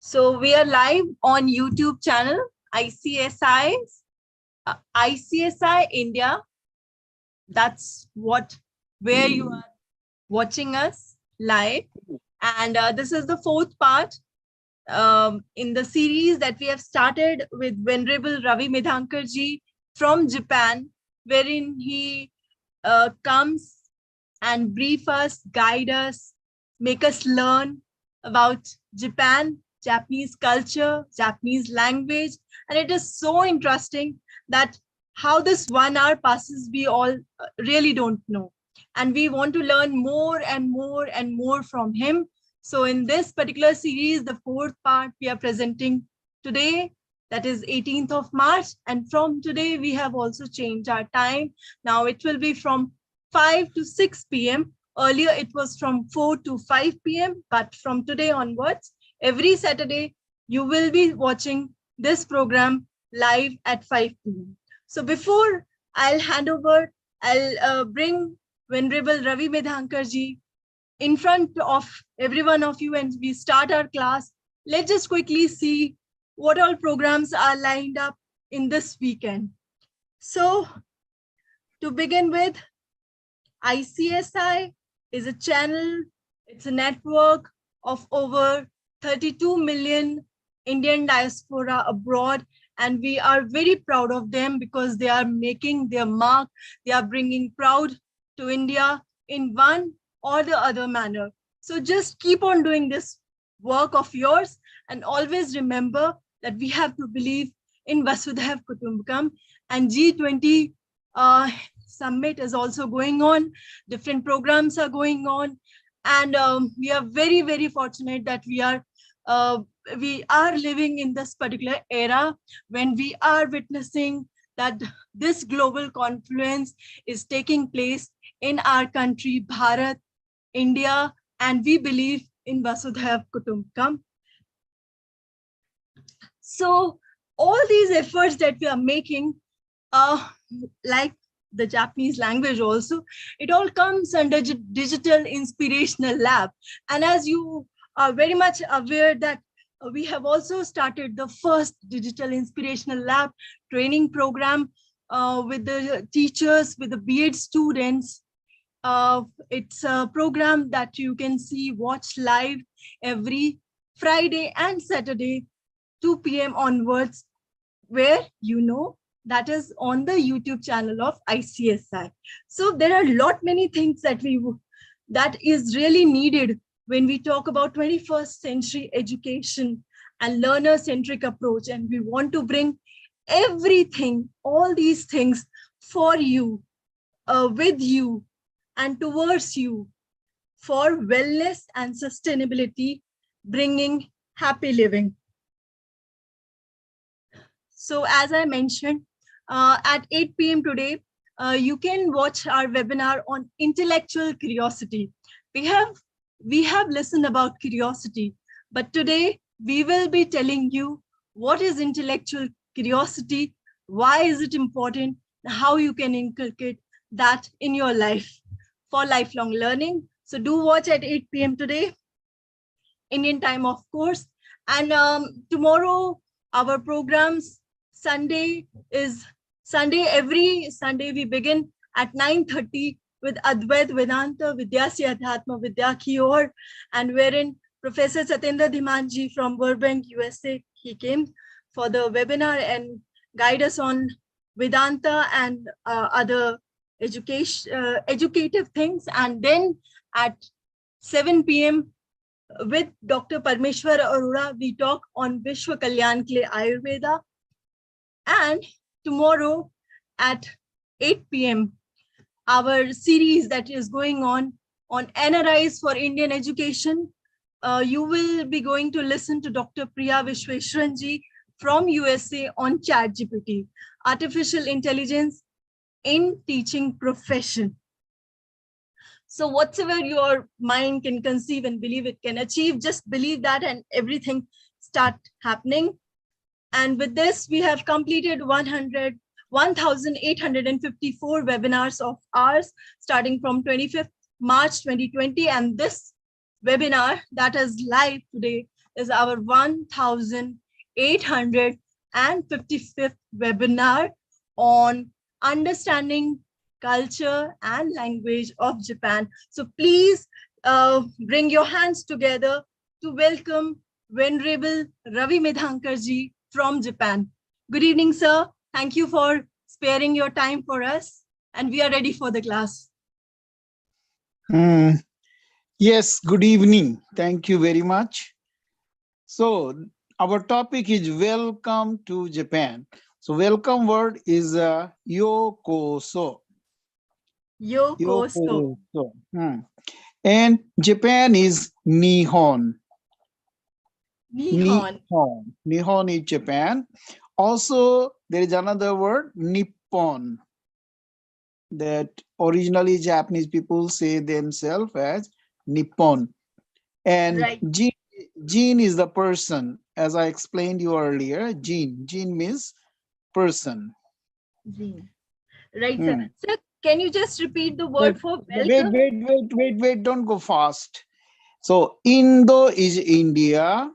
So we are live on YouTube channel ICSI, ICSI India. That's where you are watching us live. And this is the fourth part in the series that we have started with Venerable Ravi Medhankar ji from Japan, wherein he comes and brief us, guide us, make us learn about Japan, Japanese culture, Japanese language. And it is so interesting that how this 1 hour passes, we all really don't know. And we want to learn more and more and more from him. So in this particular series, the fourth part we are presenting today, that is 18th of March. And from today, we have also changed our time. Now it will be from 5 to 6 p.m. Earlier, it was from 4 to 5 p.m. But from today onwards, every Saturday, you will be watching this program live at 5 p.m. So before I'll hand over, I'll bring Venerable Ravi Medhankar ji in front of every one of you and we start our class. Let's just quickly see what all programs are lined up in this weekend. So to begin with, ICSI is a channel, it's a network of over 32 million Indian diaspora abroad. And we are very proud of them because they are making their mark. They are bringing proud to India in one or the other manner. So just keep on doing this work of yours and always remember that we have to believe in Vasudhaiv Kutumbakam, and G20 summit is also going on. Different programs are going on. And we are very, very fortunate that we are living in this particular era when we are witnessing that this global confluence is taking place in our country, Bharat, India, and we believe in Vasudhaiv Kutumbakam. So all these efforts that we are making, like the Japanese language also, it all comes under Digital Inspirational Lab. And as you are very much aware that we have also started the first Digital Inspirational Lab training program with the teachers, with the B.Ed students. It's a program that you can watch live every Friday and Saturday, 2 p.m. onwards, where that is on the YouTube channel of ICSI. So there are many things that is really needed when we talk about 21st century education and learner-centric approach. And we want to bring everything, all these things for you, with you, and towards you for wellness and sustainability, bringing happy living. So as I mentioned, at 8 p.m. today, you can watch our webinar on intellectual curiosity. We have listened about curiosity, but today we will be telling you what is intellectual curiosity, why is it important, how you can inculcate that in your life for lifelong learning. So do watch at 8 p.m. today, Indian time, of course. And tomorrow, our programs, every Sunday we begin at 9:30 with Advait Vedanta Vidya Se Adhyatma Vidya Ki Or, and wherein Professor Satendra Dhimanji from Burbank, USA, he came for the webinar and guide us on Vedanta and other educative things. And then at 7 p.m. with Dr. Parmeshwar Arora, we talk on Vishwa Kalyan Ke Liye Ayurveda. And tomorrow at 8 p.m., our series that is going on NRIs for Indian education, you will be going to listen to Dr. Priya Vishweshwaran ji from USA on ChatGPT, artificial intelligence in teaching profession. So whatsoever your mind can conceive and believe it can achieve, just believe that and everything start happening. And with this, we have completed 1,854 webinars of ours, starting from 25th March 2020. And this webinar that is live today, is our 1855th webinar on understanding culture and language of Japan. So please bring your hands together to welcome Venerable Ravi Medhankar ji from Japan. Good evening, sir. Thank you for sparing your time for us, and we are ready for the class. Yes, good evening. Thank you very much. So our topic is welcome to Japan. So welcome word is yokoso. Yokoso. And Japan is Nihon. Nihon. Nihon is Japan. Also, there is another word, Nippon, that originally Japanese people say themselves as Nippon. And Right. Jin is the person, as I explained you earlier. Jin means person. Jin. Right, sir. Sir, can you just repeat the word for welcome? Wait, don't go fast. So Indo is India.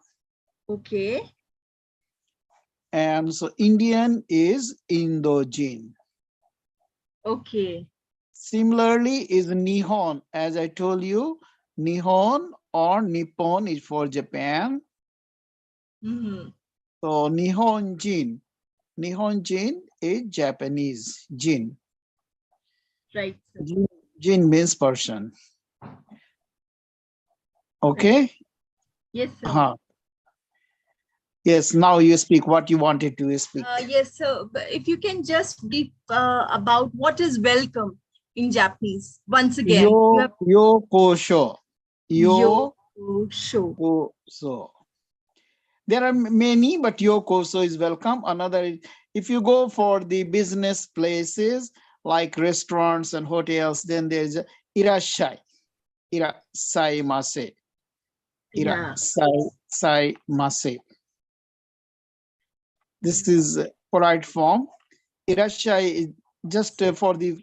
Okay. And so Indian is Indojin. Okay. Similarly is Nihon. As I told you, Nihon or Nippon is for Japan. So Nihonjin. Nihonjin is Japanese jin. Right. Jin means person. Okay? Right. Yes, sir. Yes, now you speak what you wanted to speak. Yes, sir. But if you can just brief about what is welcome in Japanese once again. Yokosho. Yokosho. There are many, but yokoso is welcome. Another, if you go for the business places like restaurants and hotels, then there's irashai. Irashaimase. Irashaimase. This is polite form. Irashai is just for the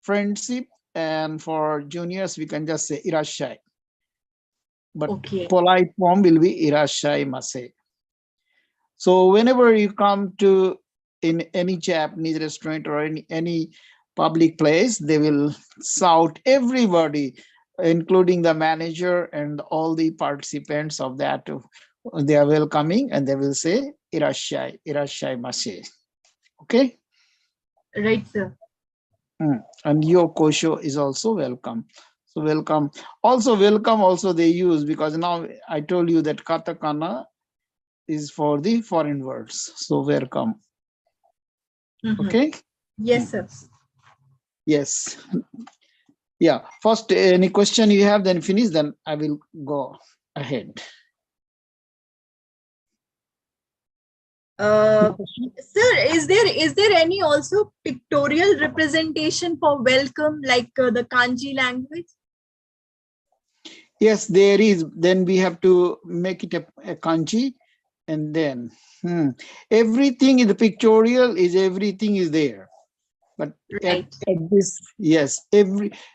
friendship, and for juniors, we can just say irashai. But polite form will be irashaimase. So whenever you come to in any Japanese restaurant or any public place, they will shout everybody, including the manager and all the participants of that. They are welcoming and they will say irashai, irashaimasu. Okay? Right, sir. And yokosho is also welcome. So welcome. Also welcome also they use, because now I told you that katakana is for the foreign words. So welcome. Okay? Yes, sir. Yes. Yeah. First, any question you have, then finish, then I will go ahead. Sir, is there any also pictorial representation for welcome, like the kanji language? Yes, there is. Then we have to make it a kanji, and then everything in the pictorial is everything is there. But at this, yes,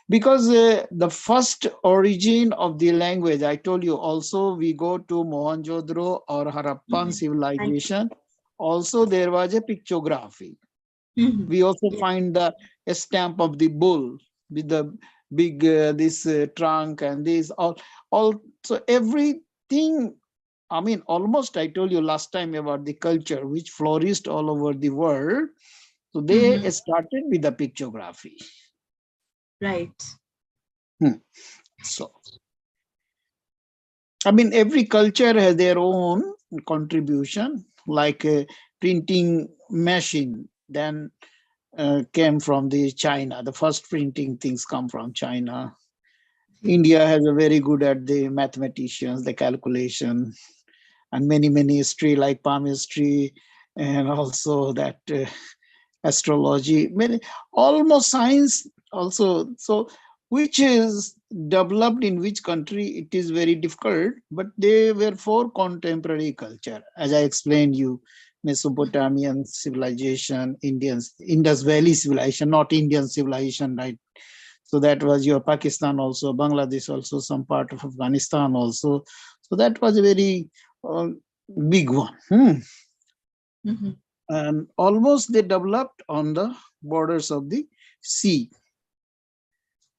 because the first origin of the language, I told you, also we go to Mohenjo-daro or Harappan civilization. Also, there was a pictography. We also find a stamp of the bull with the big this trunk and this all. So everything. I mean, almost I told you last time about the culture which flourished all over the world. So they started with the pictography. Right. So, I mean, every culture has their own contribution, like a printing machine then came from the China. The first printing things come from China. India has a very good at the mathematicians, the calculation, and many history like palmistry, and also that astrology, many almost science also. So which is developed in which country, it is very difficult, but they were for contemporary culture. As I explained you, Mesopotamian civilization, Indus Valley civilization, not Indian civilization, right? So that was your Pakistan also, Bangladesh also, some part of Afghanistan also. So that was a very uh, big one. Mhm. And almost they developed on the borders of the sea,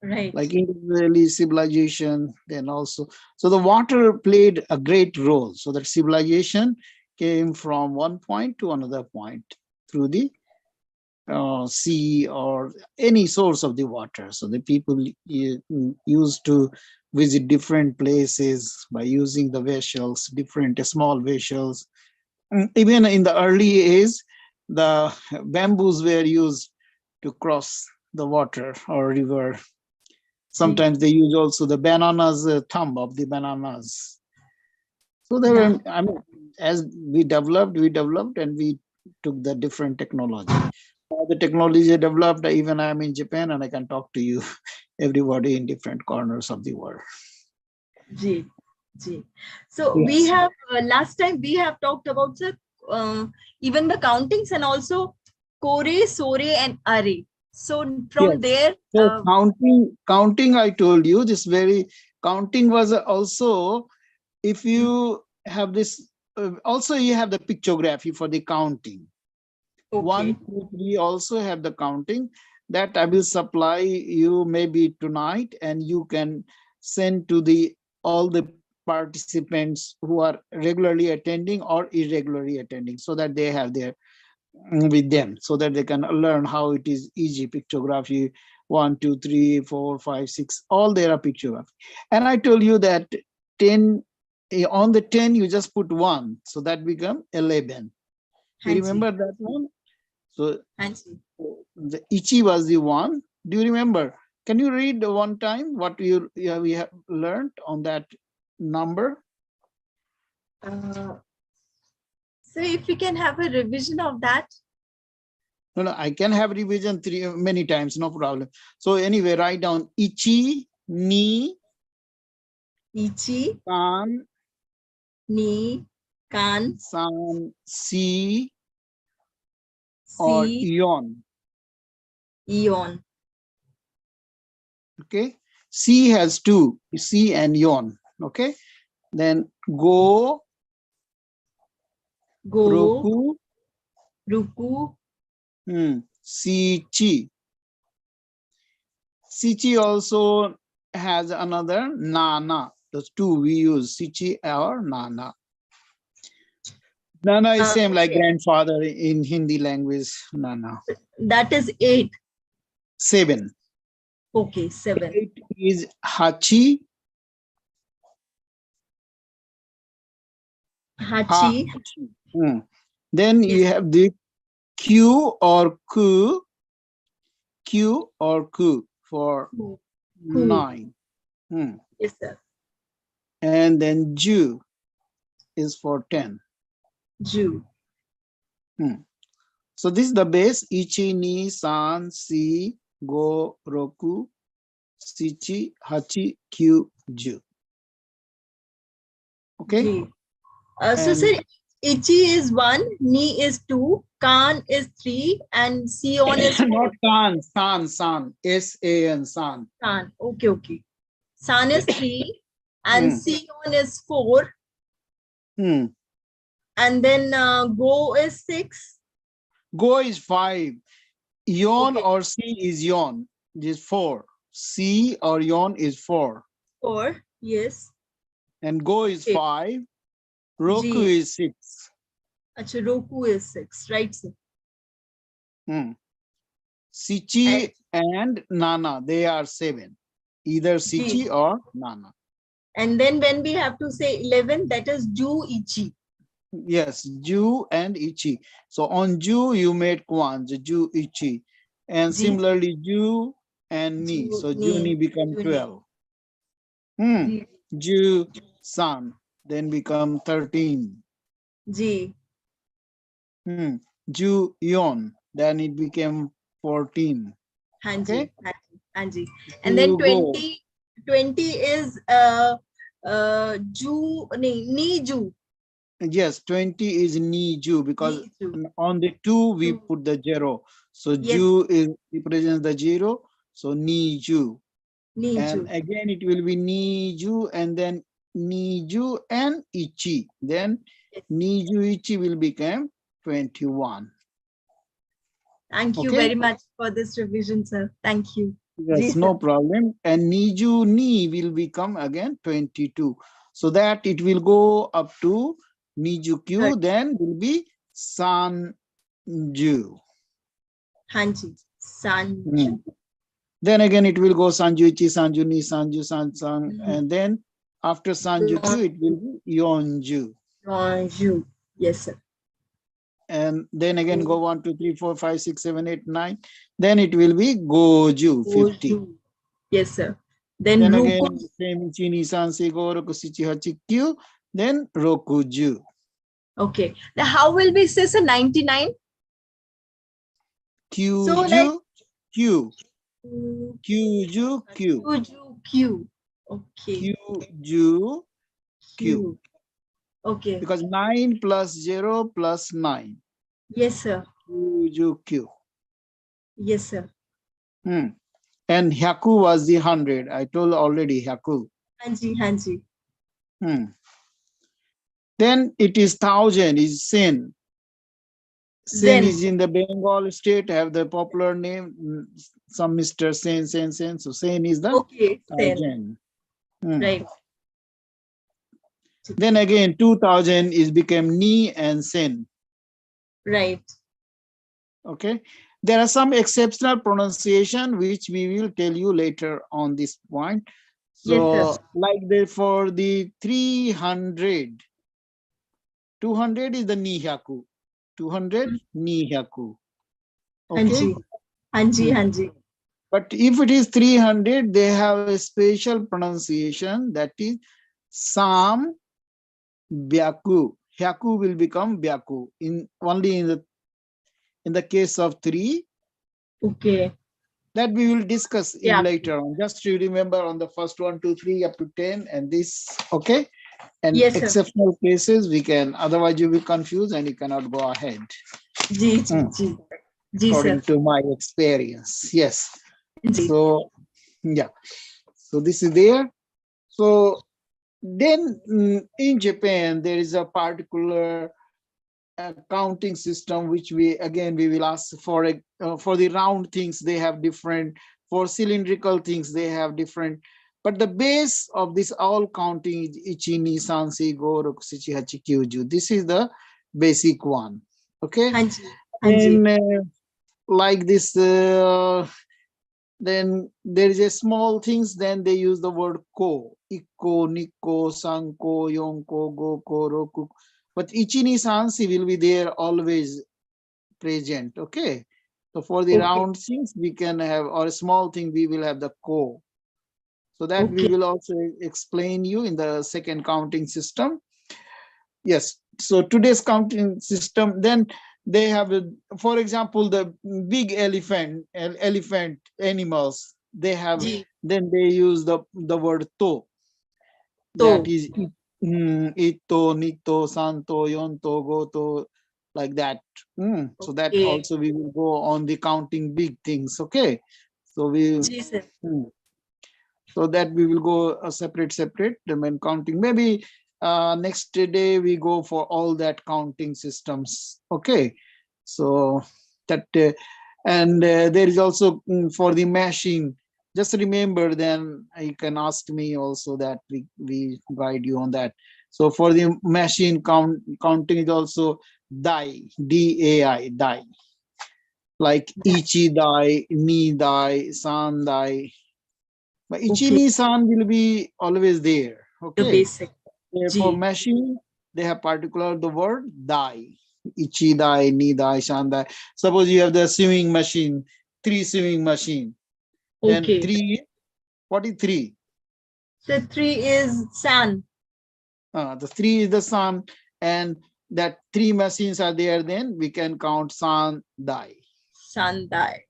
Right. like Indus Valley civilization. Then also, so the water played a great role. So that civilization came from one point to another point through the sea or any source of the water. So the people used to visit different places by using the vessels, different small vessels. Even in the early age, the bamboos were used to cross the water or river. Ji. Sometimes they use also the bananas, thumb of the bananas. So there Yeah. were, I mean, as we developed, and we took the different technology. Now the technology developed, even I'm in Japan and I can talk to you, everybody in different corners of the world. Ji. Ji. So we Yes. have last time we have talked about even the countings and also kore, sore, and are. So from Yes. there, So counting, I told you this very counting was also, if you have this, also you have the pictography for the counting. okay. 1, 2, 3 also have the counting that I will supply you maybe tonight, and you can send to the all the participants who are regularly attending or irregularly attending, so that they have their with them, so that they can learn how it is easy pictography. 1, 2, 3, 4, 5, 6, all there are pictography. And I told you that 10, on the 10 you just put 1, so that become 11. You Hanji. remember that one? So Hanji. the Ichi was the one. Do you remember? Can you read the one time what we have learned on that number? Uh, so if we can have a revision of that. No, no, I can have revision many times, no problem. So anyway, write down Ichi, Ni, Ichi, Kan, ni, kan, San, Si, or si, Yon. ion. Okay. Si has two, Si and Yon. Okay. Then Go, Go, Roku, ruku, Si, Chi. Sichi also has another Nana. Those two we use, Sichi or Nana. Nana is same like okay. grandfather in Hindi language, Nana. That is 8. 7. Okay, 7. 8 is Hachi, Hachi. Hachi. Then Yes. you have the Q or Ku, Q or Ku for Ku. Ku. 9. Hmm. Yes, sir. And then Ju is for 10. Jew. So this is the base: Ichi, Ni, San, Si, Go, Roku, Sichi, Hachi, Kyu, Ju. Okay. Ji. So, And sir, Ichi is 1, Ni is 2, Kan is 3, and Sion is 4. not San, San, San, S-A-N, San. San. Okay, okay. San is 3, and Hmm. Sion is 4, Hmm. and then Go is 6. Go is 5. Yon Okay, or Si is Yon. Is 4. Si or Yon is 4. 4. Yes. And Go is Okay. 5. Roku Ji. is 6. Acha, Roku is 6, right, sir? Hmm. And Sichi and Nana, they are 7. Either Ji. Sichi or Nana. And then when we have to say 11, that is Ju Ichi. Yes, Ju and Ichi. So on Ju, you made Kwanz, Ju Ichi. And Ji. similarly, Ju and Ni. Ju So Ju Ni Ni. become Ju Ni. 12. Hmm. Ji. Ju San then become 13. Ji. Ju Yon, then it became 14. Hanji. Okay. Hanji. Hanji. And then Ju Go. 20 is Ju Ni Ju. Yes, 20 is Ni Ju, because Ni Ju. on the 2 we Ju. put the 0. So Yes, Ju is represents the 0. So Ni Ju. Ni And Ju. again, it will be Ni Ju, and then Niju, and Ichi. Then Niju Ichi will become 21. Thank you Okay? very much for this revision, sir. Thank you. Yes, Ji, no sir. problem. And Niju Ni will become again 22. So that it will go up to Niju Q, Good. then will be Sanju. Hanji. Sanju. Hmm. Then again it will go Sanju Ichi, Sanju Ni, Sanju San Sang, and then after Sanju Q it will be Yonju. Sanju. Yes, sir. And then again go 1, 2, 3, 4, 5, 6, 7, 8, 9. Then it will be Goju 50. Goju. Yes, sir. Then Then Ruku. again same Ichi, Ni, San, Si, Go, Roku, Shichi, Hachi, Q. Then Rokuju. Okay. Now, how will we say, sir, 99? So, like, Kyuju Q. Kyuju Q. Goju Q. Okay. Kyuju Q. Q. Okay. Because 9 plus 0 plus 9. Yes, sir. Kyuju Q. Yes, sir. And Hyaku was the 100. I told already Hyaku. Hanji. Hanji. Then it is 1000 is Sen. Sen Then. is in the Bengal state, have the popular name, some Mr. Sen, Sen, Sen. So Sen is the Okay. Then. 1000. Right. Then again 2000 is became Ni and Sen. Right. Okay. There are some exceptional pronunciation which we will tell you later on this point. So Yes, sir. like for the 300, 200 is the Nihyaku. 200 Nihyaku. Okay. Hanji. Hanji. Hanji. But if it is 300, they have a special pronunciation, that is Sam Byaku. Hyaku will become Byaku in only in the case of 3. Okay. That we will discuss in Yeah. later on. Just to remember on the first 1, 2, 3 up to 10 and this. Okay. And Yes, sir. exceptional cases we can, otherwise you will confuse and you cannot go ahead. Ji. Ji. Ji. Ji, According sir. to my experience. Yes. Ji. So yeah. So this is there. So then in Japan, there is a particular counting system which we will ask for. For the round things they have different, for cylindrical things they have different, but the base of this all counting is Ichi, Ni, San, Si, Go, Roku, Shichi, Hachi, Kyuju. This is the basic one. Okay. Hanji. Hanji. And like this, then there is a small things, then they use the word ko, ikko, nikko, sanko, yonko, goko, roku. But ichi, ni, san, si will be there always present. Okay. So for the Okay. round things we can have, or a small thing we will have the ko. So that we Okay. will also explain you in the second counting system. Yes. So today's counting system, then they have, for example, the big elephant animals, they have, Ji. then they use the word to. That To. is ito, nito, santo, yonto, goto, like that. So that Okay. also we will go on the counting big things. Okay. So we, Ji, sir. so that we will go separate, the main counting. Maybe next day we go for all that counting systems. Okay. So that, and there is also for the machine. Just remember, then you can ask me also that we guide you on that. So for the machine counting is also dai, D-A-I, dai. Like ichi dai, ni dai, san dai. But ichi, Okay. ni, san will be always there. The Okay. basic. For Ji. machine, they have particular the word dai. Ichi dai, ni dai, san dai. Suppose you have the sewing machine, 3 sewing machine. Then Okay. 3, what is 3? So 3 is san. The 3 is the sun, and that 3 machines are there, then we can count san dai. Sandai.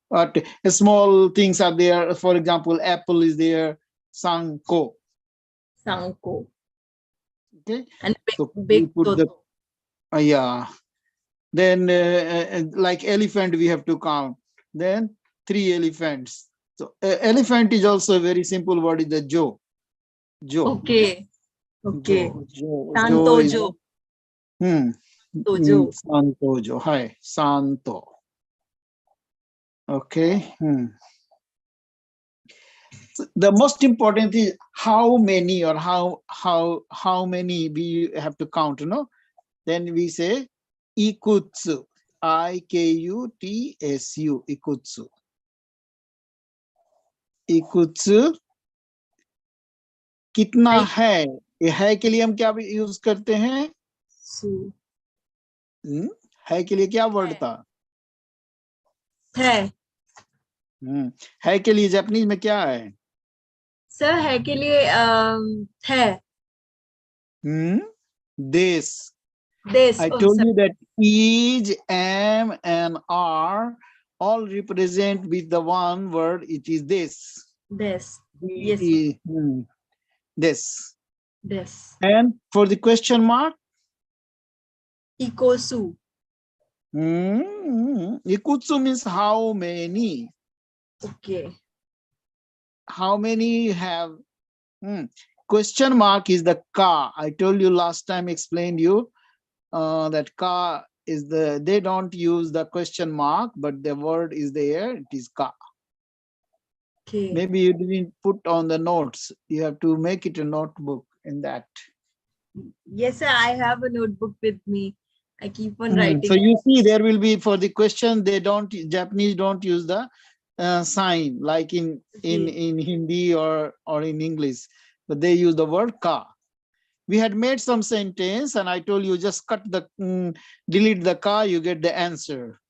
But small things are there. For example, apple is there, sanko. Sanko. Okay. And So we big put the, toto. yeah. Then like elephant we have to count. Then 3 elephants. So elephant is also a very simple word. Is the jo. Jo. Okay. Okay. Jo. Jo. Jo is Santojo. Tojo. Santo jo. Hi. Santo. Okay. So the most important is how many or how many we have to count, you know. Then we say ikutsu. Ikutsu. Ikutsu. Ikutsu. कितना है? ये है के लिए हम क्या use करते हैं? है के लिए क्या वर्ड था? है. है के लिए जापानीज में क्या है? सर है के लिए है. This. This. I told you that is, am, and are all represent with the one word. It is this. This. Yes. This. This. And for the question mark? Ikosu. Ikutsu means how many. Okay. How many you have? Question mark is the ka. I told you last time, explained you that ka is they don't use the question mark, but the word is there. It is ka. Okay. Maybe you didn't put on the notes. You have to make it a notebook in that. Yes, sir. I have a notebook with me. I keep on writing. So you see, there will be for the question. They don't. Japanese don't use the sign like in Hindi or in English, but they use the word ka. We had made some sentence, and I told you just cut the delete the ka. You get the answer.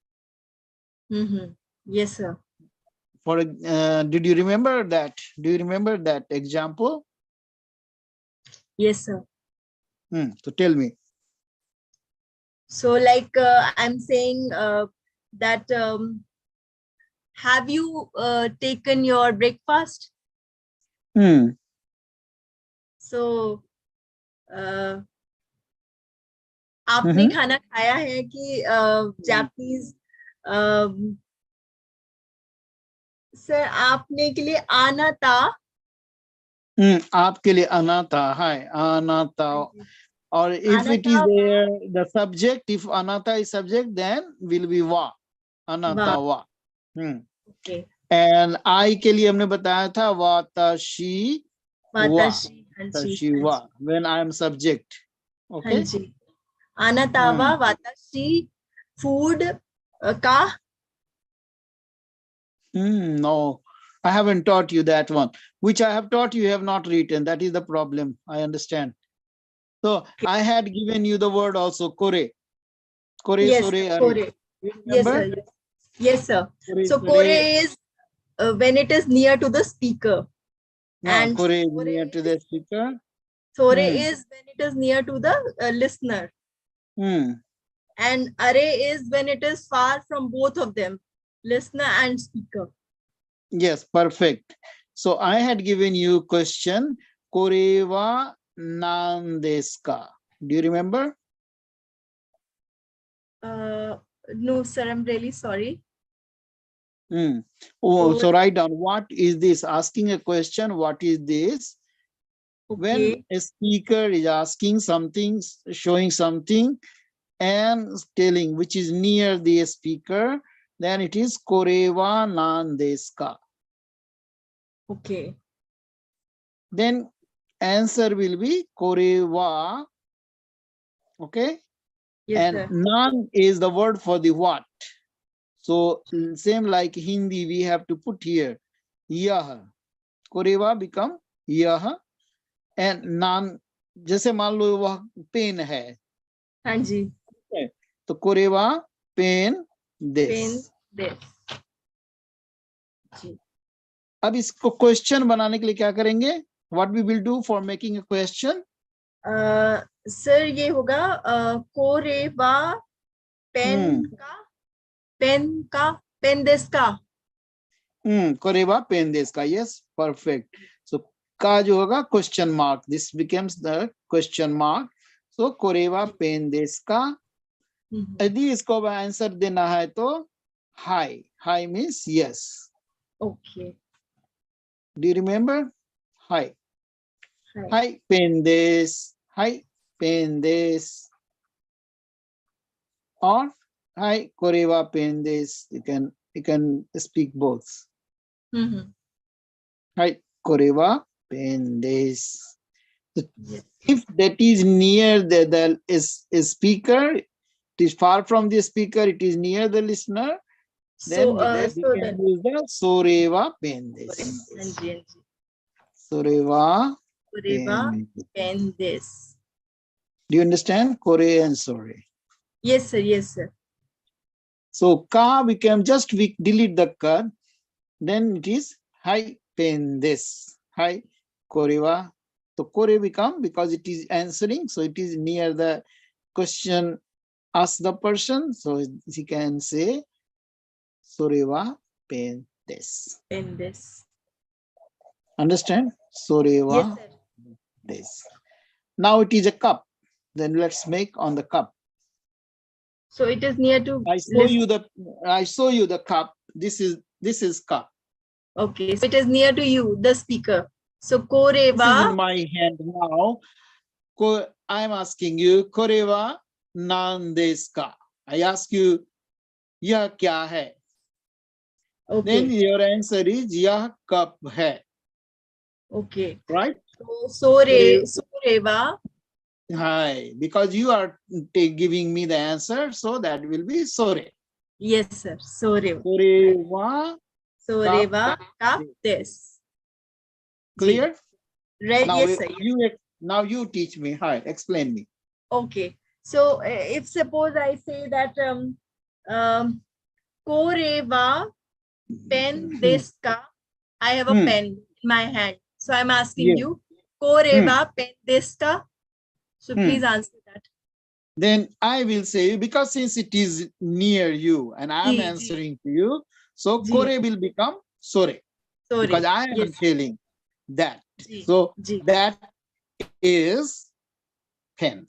Yes, sir. For did you remember that? Do you remember that example? Yes, sir. So tell me. So like I'm saying that have you taken your breakfast? So आपने खाना खाया है कि Japanese sir आपने के लिए आना था. आपके लिए आना था. Hi, आना था. Or if it is there, the subject, if anata is subject, then will be wa. Anata wa. Okay. And I के लिए हमने बताया था watashi wa. Watashi wa. When I am subject. Okay. Anata wa watashi food ka. No, I haven't taught you that one. Which I have taught you have not written. That is the problem. I understand. So I had given you the word also kore. Kore, yes, sore, kore. Yes, sir. Yes, sir. Kore, so kore is when it is near to the speaker. And kore is near to the speaker. Sore is when it is near to the listener. And are is when it is far from both of them, listener and speaker. Yes, perfect. So I had given you question, kore wa nan desu ka? Do you remember? No, sir, I'm really sorry. So write down, what is this? Asking a question, what is this? Okay. When a speaker is asking something, showing something, and telling which is near the speaker, then it is kore wa nan desu ka? Okay. Then answer will be kore wa. Okay. Yes, and sir. Nan is the word for the what. So same like Hindi, we have to put here yah. Kore wa become yah. And nan, जैसे मान लो वह pen है. हाँ जी. तो kore wa pen this. अब इसको question बनाने के लिए क्या करेंगे? What we will do for making a question? Sir ये होगा कोरे वा पेन देस का. कोरे वा पेन देस का. Yes, perfect. So का जो होगा question mark. This becomes the question mark. So कोरे वा पेन देस का. यदि इसको आंसर देना है तो high. High means yes. Okay. Do you remember? Hi. Hi. Hi, pendes. Hi, pendes. Or hi, koreva pendes. You can speak both. Mm-hmm. Hi, koreva pendes. Yes. If that is near the is speaker, it is far from the speaker, it is near the listener, then we So can then, use the soreva sorry. pendes. Anji, Anji. Soreva Kureva pendes. pen this. Do you understand? Kore and sore. Yes, sir. Yes, sir. So ka we can just delete the ka, then it is hi pendes. Hi koreva. So kore become because it is answering, so it is near the question ask the person, so he can say soreva pendes. Pen this. Understand? Yes, Soreva sir. this. Now it is a cup. Then let's make on the cup. So it is near to I show list. you the cup. This is cup. Okay. So it is near to you, the speaker. So This is in Koreva. my hand now. I'm asking you, koreva nan desu ka? I ask you, yah kya hai? Then Okay. your answer is yah cup hai. Okay. Right? So Soreva. Hi, because you are giving me the answer, so that will be sore. Yes, sir. Soreva. Soreva cup. Soreva cup this. Clear? Right. Now Yes, sir. you teach me. Hi, explain me. Okay. So if suppose I say that Koreva pen deska, I have a Hmm. pen in my hand. So I'm asking Yeah. you, Koreva pen deska. So Hmm. please answer that. Then I will say, because since it is near you and I am Ji, ji, answering to you, so ji. kore will become sore because Sorry. I am Yes. telling that. Ji, So ji. that is pen.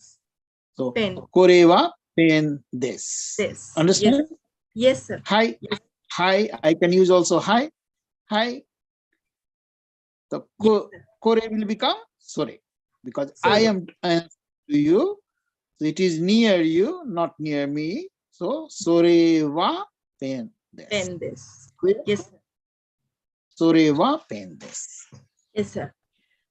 So Pen. koreva pen this. This. Understand? Yes. Yes, sir. Hi, Yes. hi. I can use also hi, hi. So Yes, sir. kore will become sore because I Sorry. am answering to you. So it is near you, not near me. So soreva pen des. Pen this. Clear? Yes, sir. Soreva pen des. Yes, sir.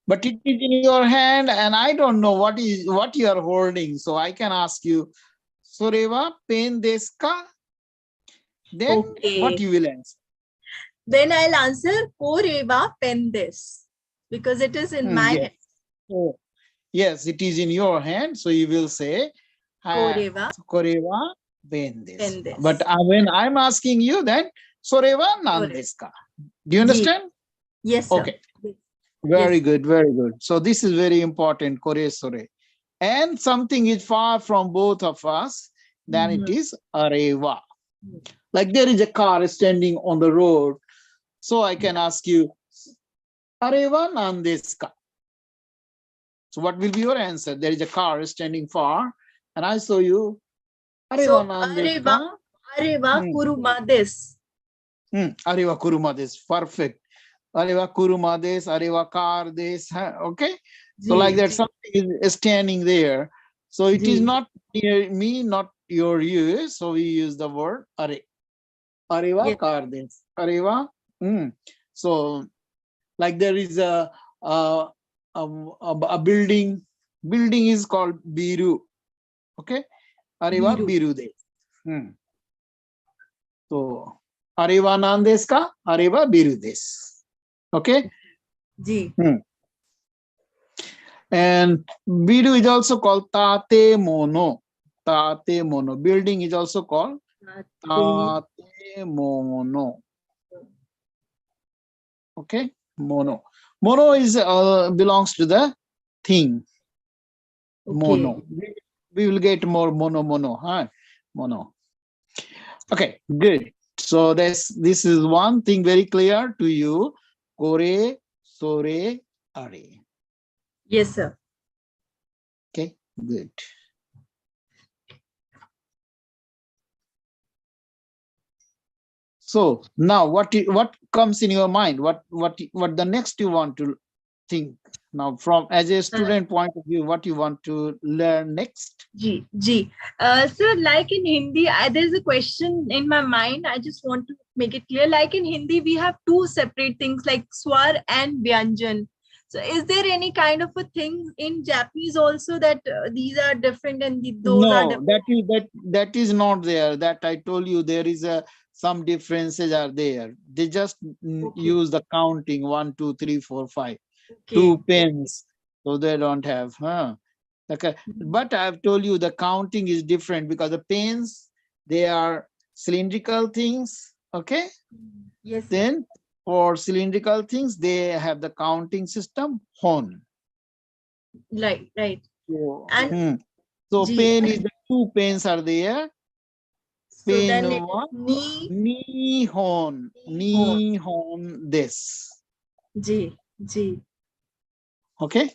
But it is in your hand, and I don't know what you are holding. So I can ask you, soreva pen des ka? Then what Okay. you will answer? Then I'll answer Koreva pen this because it is in my Yes. hand. So, yes, it is in your hand. So you will say, Koreva koreva pen des. pen this. But when I'm asking you, then soreva nan Correct. des ka? Do you Ji. understand? Yes, sir. Okay. Yes. Very Yes. good, very good. So this is very important, kore sore. And something is far from both of us, then it is areva. Like there is a car standing on the road. So I can ask you, areva nan desu ka? So what will be your answer? There is a car standing far, and I saw you, areva So nan desu ka? Areva Kuruma this. Areva kuruma desu. Perfect. Areva kuruma desu, areva car desu. Okay. So like Ji. that, Ji. something is standing there. So it is Ji. not near me, not your you. So we use the word are. Areva Yes. car des. Areva. So like there is a a building. Building is called biru. Okay. Areva Biru. biru des. So areva nan desu ka? Areva biru desu. Okay. Ji. And biru is also called tate mono. Tate mono. Building is also called tate mono. Okay, mono. Mono is belongs to the thing. Mono. Okay. We will get more mono, huh? Mono. Okay, good. So this is one thing very clear to you. Kore, sore, are. Yes, sir. Okay, good. So now what comes in your mind? What the next you want to think now, from as a student point of view, what you want to learn next? Ji. So, like in Hindi, there's a question in my mind. I just want to make it clear. Like in Hindi, we have two separate things like swar and vyanjan. So, is there any kind of a thing in Japanese also that these are different and those are No, different? that is not there. That I told you, there is a some differences are there. They just Okay, use the counting 1, 2, 3, 4, 5, okay. 2 pens, so they don't have, huh? Okay, Mhm. but I've told you the counting is different because the pens, they are cylindrical things. Okay, Yes, sir. then for cylindrical things, they have the counting system hon. Right. So, And so Ji, pen is the 2 pens are there. so Pen then it is one, ni, hon. Nihon des. Ji. Okay,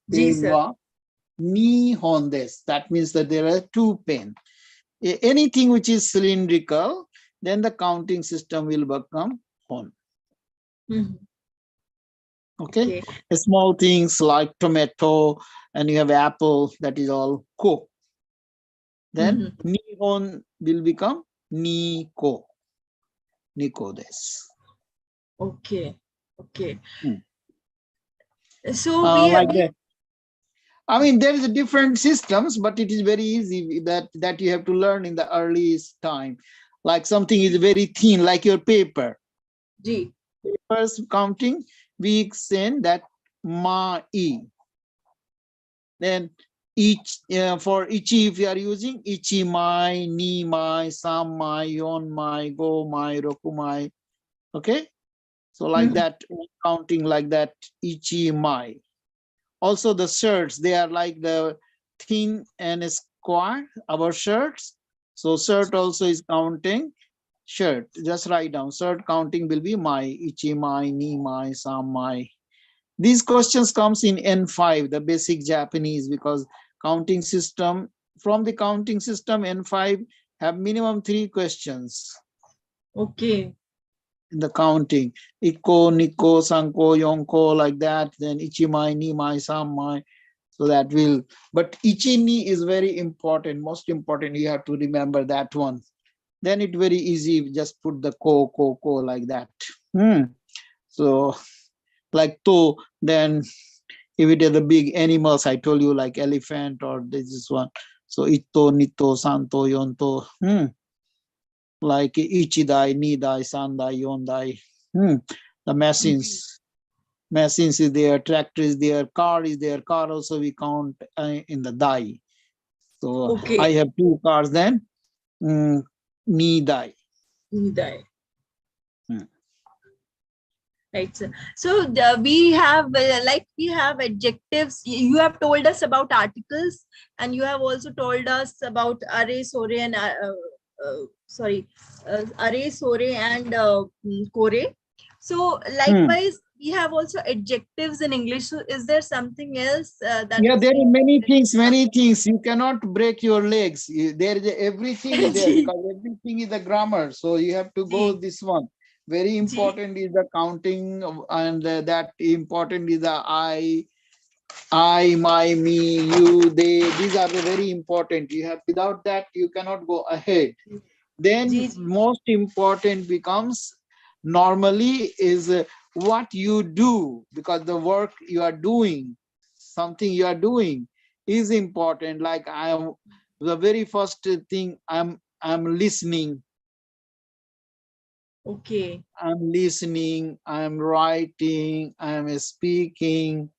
Ji, pen sir. one, Nihon des. That means that there are 2 pen. Anything which is cylindrical, then the counting system will become hon. Mhm. Okay, Okay. small things like tomato and you have apple, that is all ko. Then Mhm. Nihon will become Niko. Niko des. Okay. Hmm. So we Like we that. I mean, there is a different systems, but it is very easy that you have to learn in the earliest time. Like something is very thin, like your paper. Ji. First counting, we send that ma e. Then each for ichi, if you are using ichi mai, ni mai, sam mai, yon mai, go mai, roku mai. Okay, so like Mhm. that, counting like that, ichi mai. Also the shirts, they are like the thin and square, our shirts. So shirt also is counting shirt. Just write down shirt counting will be my, ichi mai, ni mai, sam mai. These questions comes in N5, the basic Japanese, because counting system, from the counting system N5 have minimum 3 questions Okay. in the counting. Iko, Niko, Sanko, Yonko, like that. Then Ichimai, Nimai, Sammai. So that will, but Ichini is very important, most important. You have to remember that one. Then it very easy, just put the ko like that. So like to, then if it is the big animals, I told you like elephant or this is one. So ito, nito, santo, yonto. Like ichidai, nidai, sandai, yondai. The Ji. machines is there, tractor is there, car is there. Car also we count in the dai. So I Okay. have 2 cars then. Ni dai. Hidayah. Hmm. Right, sir. So we have we have adjectives. You have told us about articles, and you have also told us about array, sore, and array, sore, and kore. So Hmm. likewise, we have also adjectives in English. So is there something else that Yeah, is there are many important? things, many things. You cannot break your legs. There is everything is there Ji, because everything is the grammar. So you have to go ji, this one. Very ji, important is the counting, and that important is the I, my, me, you, they. These are the very important. You have, without that you cannot go ahead. Then ji. most important becomes normally is what you do, because the work you are doing, something you are doing is important. Like I am, the very first thing, I'm listening, Okay, I'm writing, I'm speaking.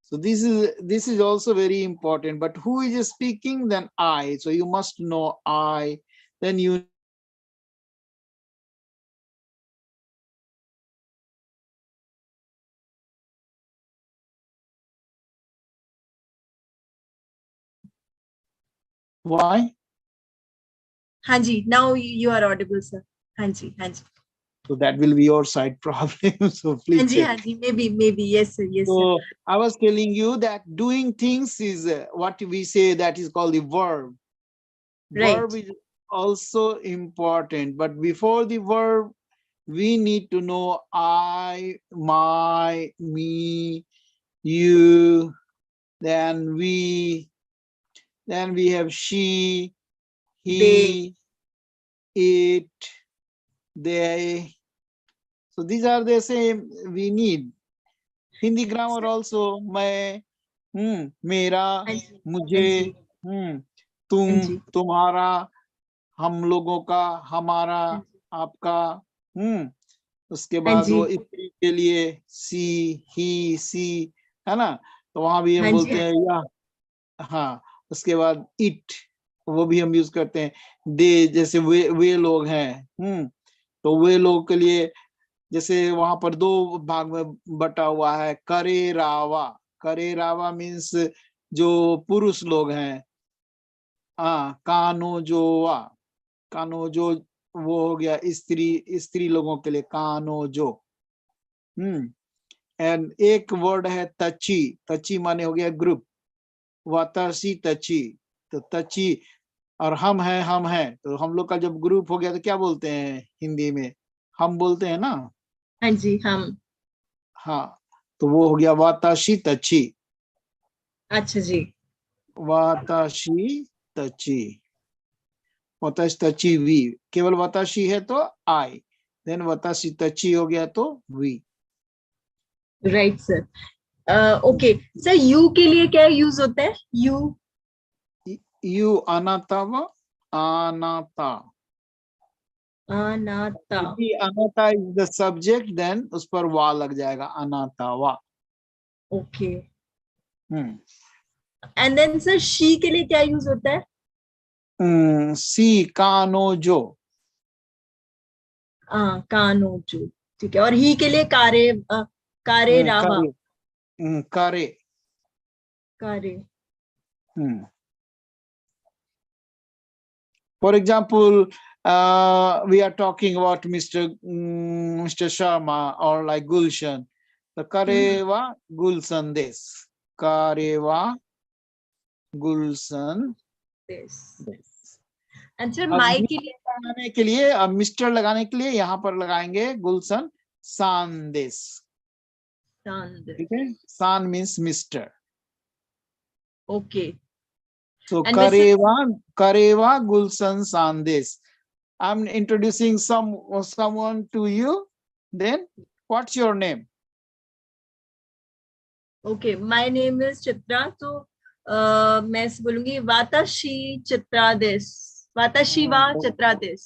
So this is also very important. But who is speaking? Then I. So you must know I. Then you need why? Hanji. Now you are audible, sir. Hanji. So that will be your side problem. So please check. Hanji. Maybe. Yes, sir. So I was telling you that doing things is what we say, that is called the verb. Verb Right. is also important, but before the verb, we need to know I, my, me, you, then we have she, They. he, it, they. So these are the same we need. Hindi grammar also मैं, मेरा, हाँ जी, हाँ मुझे, जी, हाँ तुम, जी, तुम्हारा, हम लोगों का, हमारा, हाँ जी, आपका, उसके हाँ बाद वो जी, स्त्री के लिए सी, ही, सी, है ना, तो वहां भी हम हाँ जी, बोलते हैं या, हाँ, उसके बाद इट, वो भी हम यूज करते हैं। दे, जैसे वे लोग हैं, तो वे लोग के लिए, जैसे वहां पर दो भाग में बटा हुआ है, करे रावा, करे रावा मीन्स जो पुरुष लोग हैं, हाँ, कानो जोवा, कानो जो, वो हो गया स्त्री, स्त्री लोगों के लिए कानो जो। एंड एक वर्ड है तची, तची माने हो गया ग्रुप, वातासी तची, तो तची, और हम हैं, तो हम लोग का जब ग्रुप हो गया तो क्या बोलते हैं हिंदी में, हम बोलते हैं ना, हाँ जी, हम। हाँ, तो वो हो गया वाताशी तची, अच्छा जी, वाताशी तची, वाताशी तची वी, केवल वाताशी है तो आई, देन वाताशी तची हो गया तो वी। Right sir. Okay sir, you के लिए क्या यूज होता है? यू। यू अनाता व अनाता, अनाता। यदि अनाता इज द सब्जेक्ट देन उस पर वा लग जाएगा, अनाता वा। Okay. Hmm and then sir, she के लिए क्या यूज होता है? सी कानो जो, कानोजू। ठीक है। और ही के लिए कारे, कारे रावा। करे, करे। कारे। For example, we are talking about Mr. Sharma or like Gulshan. The Kareva Gulsan des. Kareva Gulsan this. des. And sir, अब माई के मिस्टर लिए? लगाने के लिए, अब मिस्टर लगाने के लिए यहाँ पर लगाएंगे गुलशन सांदेश। चांद। ठीक है, सान means mister. Okay. So and this is. Kareva Gulshan Sandesh. I'm introducing someone to you. Then what's your name? Okay, my name is Chitra. तो मैं ऐसे बोलूंगी वाताशी चित्रा दिस। वाताशी वा Chitra this.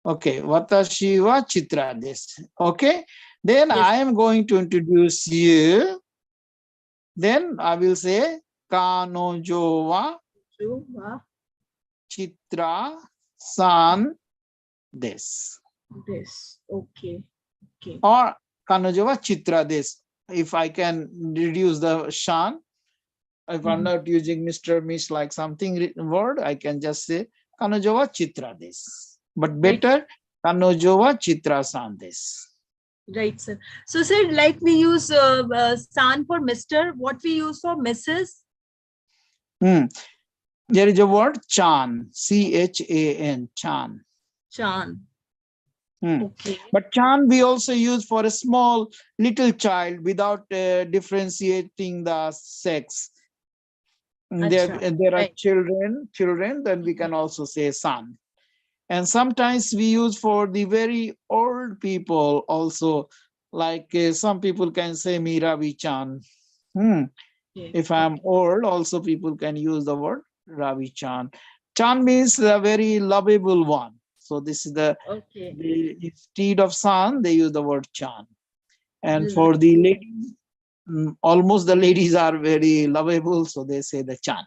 Okay, Watashi wa Chitra Desh. Okay, then yes. I am going to introduce you. Then I will say Kanojo wa जो वा Chitra San Desh. This. Okay. Okay. Or Kanojo wa Chitra Desh. If I can reduce the Shan, if I'm not using Mr. Miss like something word, I can just say Kanojowa Chitra this. But better Kanojowa Chitra Sandes. Right, sir. So, sir, like we use san for Mr., what we use for Mrs.? There is a word Chan, Chan, Chan. Chan. Okay. But Chan we also use for a small little child without differentiating the sex. There are right. children, then we can also say son. And sometimes we use for the very old people also, like some people can say Mira Vichan. Okay. If I'm old, also people can use the word Ravi Chan. Chan means a very lovable one. So this is the instead of son, they use the word Chan. And for the ladies, almost the ladies are very lovable, so they say the Chan.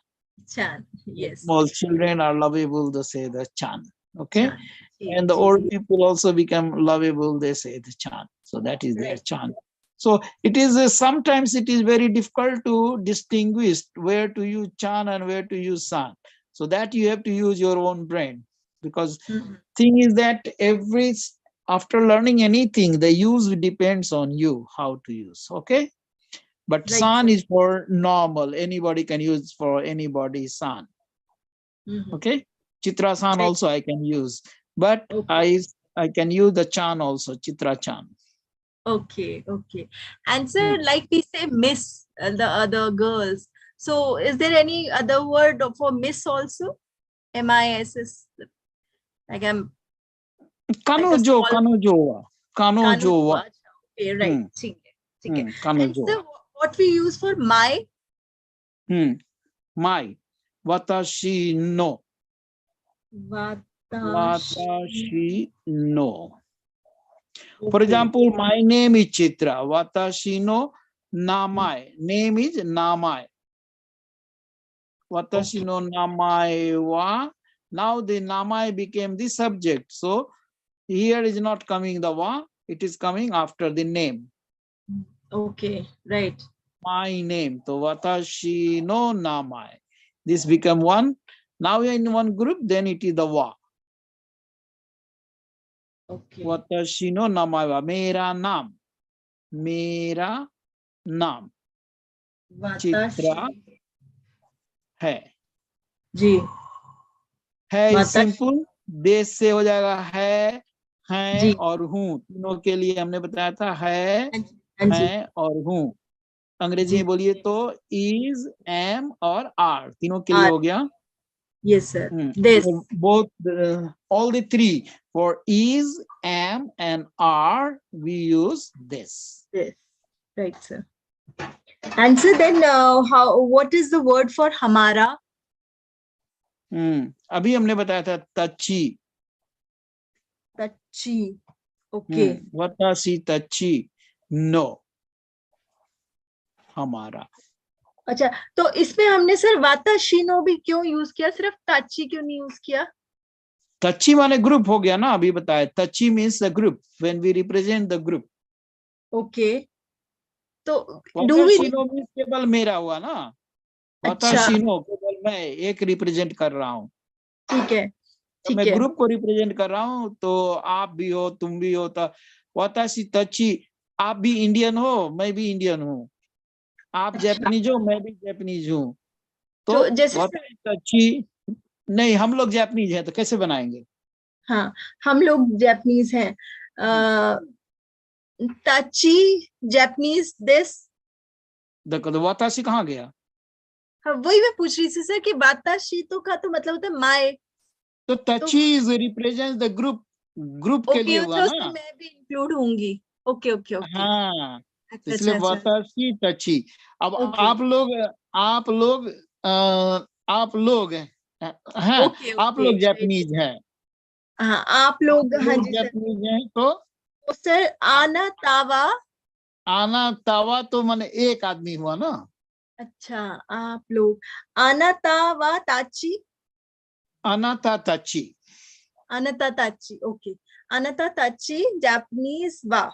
Chan, yes. Small children are lovable, they say the Chan. Okay. Chan. And the old people also become lovable, they say the Chan. So that is their Chan. So it is sometimes it is very difficult to distinguish where to use Chan and where to use San. So that you have to use your own brain, because thing is that after learning anything, the use depends on you how to use. Okay. But San is for normal. Anybody can use for anybody San. Okay. Chitra San also I can use. But I I can use the chan also, Chitra chan. Okay, okay. And sir, like we say miss, the other girls. So is there any other word for miss also? MISS, like I'm like a Kanujo, small kanujo, Kanu. kanujo. Okay, right. ठीक है, ठीक है. And Kanujo. sir, what we use for my? My. Watashi no. Watashi. Watashi no. For Okay. example, my name is Chitra. Watashi no namai. Name is namai. Watashi no namai wa. Now the namai became the subject. So here is not coming the wa. It is coming after the name. Okay, right. My name. So watashi no namai. This become one. Now we are in one group. Then it is the wa. Okay. Watashi no namai wa. Mera naam. Mera नाम चित्रा है. जी. है simple. देश से हो जाएगा है, हैं और हूँ. तीनों के लिए हमने बताया था है, हैं और हूँ. अंग्रेजी में बोलिए तो is, am और are. तीनों के लिए हो गया. Yes sir. This. Both all the three for is, am and are we use this. Yes. Right sir. And so then what is the word for hamara? अभी हमने बताया था तची. Tachi. Okay. वतासी तची नो. हमारा. अच्छा, तो इसमें हमने सर वाताशीनो भी क्यों यूज किया, सिर्फ ताची क्यों नहीं यूज किया? तची माने ग्रुप हो गया ना. अभी बताया तची means the group when we represent the group. Okay. तो वताशीनो मीन्स केवल मेरा हुआ ना. अच्छा, वताशीनो केवल मैं एक रिप्रेजेंट कर रहा हूँ. ठीक है, तो मैं ग्रुप को रिप्रेजेंट कर रहा हूँ. तो आप भी हो, तुम भी हो. तो वताशी तची. आप भी इंडियन हो, मैं भी इंडियन हूँ. आप जापानीज हो, मैं भी जापानीज हूँ. तो जैसे तची नहीं, हम लोग जापानीज हैं तो कैसे बनाएंगे? हाँ, हम लोग जापानीज हैं. ताची जापानीज दिस. देखो वाताशी कहाँ गया? हाँ, वही मैं पूछ रही थी सर कि वाताशी तो का तो मतलब होता है माय. तो तची is represent the group. Group के लिए हुआ ना. मैं भी इंक्लूड होंगी. Okay okay okay. हाँ, अच्छा इसलिए अच्छा. वाताशी तची. अब Okay. आप लोग आप लोग हैं. आप लोग जापानीज हैं. हाँ, आप लोग. हाँ जी सर. जापानीज हैं तो सर आना तावा. आना तावा तो माने एक आदमी हुआ ना. अच्छा, आप लोग. आना तावा ताची. अनाता तची. अनाता ताची. ओके. अनाता ताची जापानीज वा.